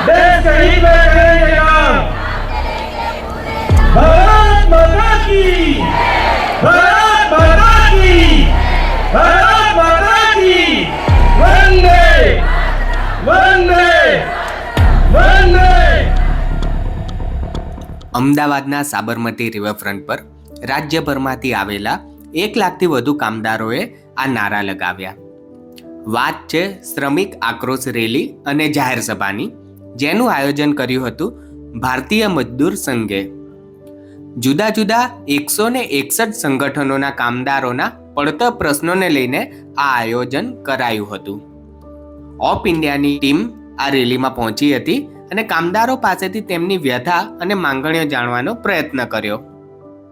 देश के हित में करेंगे काम। भारत माता की, भारत माता की, भारत माता की, वंदे वंदे वंदे। અમદાવાદના સાબરમતી રિવરફ્રન્ટ પર રાજ્યભરમાંથી આવેલા 1 લાખથી વધુ કામદારોએ આ નારા લગાવ્યા. વાત છે શ્રમિક આક્રોશ રેલી અને જાહેર સભાની, જેનું આયોજન કર્યું હતું ભારતીય મજદૂર સંઘે. જુદા જુદા 161 સંગઠનોના કામદારોના પડતર પ્રશ્નોને લઈને આ આયોજન કરાયું હતું. ઓફ ઇન્ડિયાની ટીમ આ રેલીમાં પહોંચી હતી અને કામદારો પાસેથી તેમની વ્યથા અને માંગણીઓ જાણવાનો પ્રયત્ન કર્યો.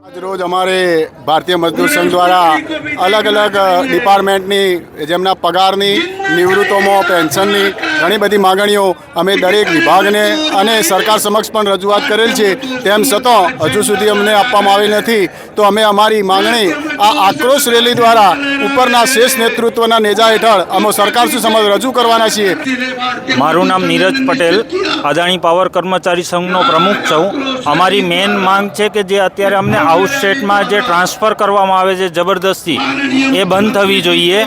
આજ રોજ અમારે ભારતીય મજદૂર સંઘ દ્વારા અલગ અલગ ડિપાર્ટમેન્ટની જેમના પગારની, નિવૃત્તોમાં પેન્શનની ઘણી બધી માગણીઓ અમે દરેક વિભાગને અને સરકાર સમક્ષ પણ રજૂઆત કરેલ છે. તેમ છતાં હજુ સુધી અમને આપવામાં આવેલ નથી. તો અમે અમારી માગણી આ આક્રોશ રેલી દ્વારા ઉપરના શેષ નેતૃત્વના નેજા હેઠળ અમે સરકાર સમક્ષ રજૂ કરવાના છીએ. મારું નામ નીરજ પટેલ, અદાણી પાવર કર્મચારી સંઘનો પ્રમુખ છું. અમારી મેઇન માંગ છે કે જે અત્યારે અમને આઉટ સ્ટેટમાં જે ટ્રાન્સફર કરવામાં આવે છે જબરદસ્તી, એ બંધ થવી જોઈએ.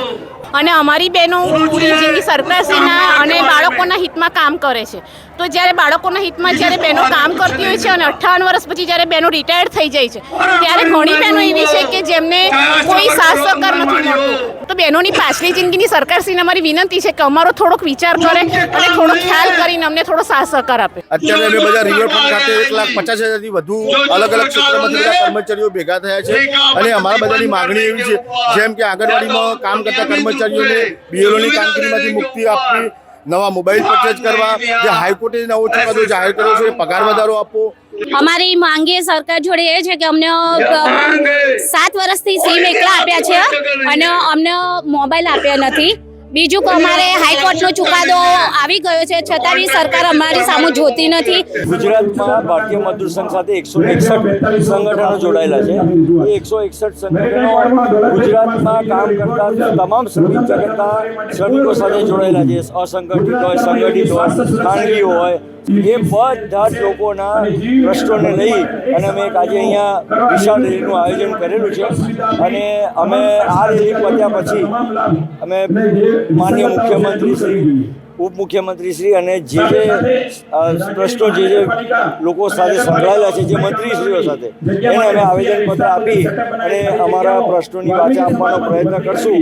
અને અમારી બહેનો પૂરી જિંદગી સરકારશ્રીના અને બાળકોના હિતમાં કામ કરે છે. તો જ્યારે બાળકોના હિતમાં જ્યારે બહેનો કામ કરતી હોય છે અને 58 વર્ષ પછી જ્યારે બહેનો રિટાયર્ડ થઈ જાય છે, ત્યારે ઘણી બહેનો એવી છે કે જેમને કોઈ સાથ સહકાર નથી મળતો. તો બહેનોની પાછલી જિંદગીની સરકારશ્રીને અમારી વિનંતી છે કે અમારો થોડોક વિચાર કરે અને થોડો ખ્યાલ કરીને અમને થોડો સાથ સહકાર આપે. અત્યારે અમે બધા રિવરફ્રન્ટ ખાતે 1,50,000થી વધુ અલગ અલગ ક્ષેત્રમાંથી બધા કર્મચારીઓ ભેગા થયા છે અને અમારા બધાની માગણી એવી છે, જેમ કે આંગણવાડીમાં કામ કરતા કર્મચારીઓને બીએલઓની કામગીરીમાંથી મુક્તિ આપવી, નવા મોબાઈલ પરચેજ કરવા, જે હાઈકોર્ટે નવો ચુકાદો જાહેર કર્યો છે પગાર વધારો આપવો. અમારી માંગે સરકાર જોડે એ છે કે અમને 7 વર્ષથી સિમ એકલા આપ્યા છે અને અમને મોબાઈલ આપ્યા નથી. બીજું કે અમારે હાઈકોર્ટનો ચુકાદો આવી ગયો છે, છતાં બી સરકાર અમારી સામે જોતી નથી. ગુજરાતમાં ભારતીય મજદૂર સંઘ સાથે 161 સંગઠનો જોડાયેલા છે. એ 161 સંગઠનો ગુજરાતમાં કામ કરતા તમામ શ્રમિક જગતના શ્રમિકો સાથે જોડાયેલા છે. અસંગઠિત હોય, સંગઠિત હોય, ખાનગી હોય, એ બધા જ લોકોના પ્રશ્નોને લઈ અને અમે આજે અહીંયા વિશાળ રેલીનું આયોજન કરેલું છે. અને અમે આ રેલી પત્યા પછી અમે માનનીય મુખ્યમંત્રી શ્રી, ઉપમુખ્યમંત્રી શ્રી અને જે પ્રશ્નો જે લોકો સાથે સંકળાયેલા છે, જે મંત્રીશ્રીઓ સાથે, એને અમે આવેદનપત્ર આપી અને અમારા પ્રશ્નોની વાચા આપવાનો પ્રયત્ન કરશું.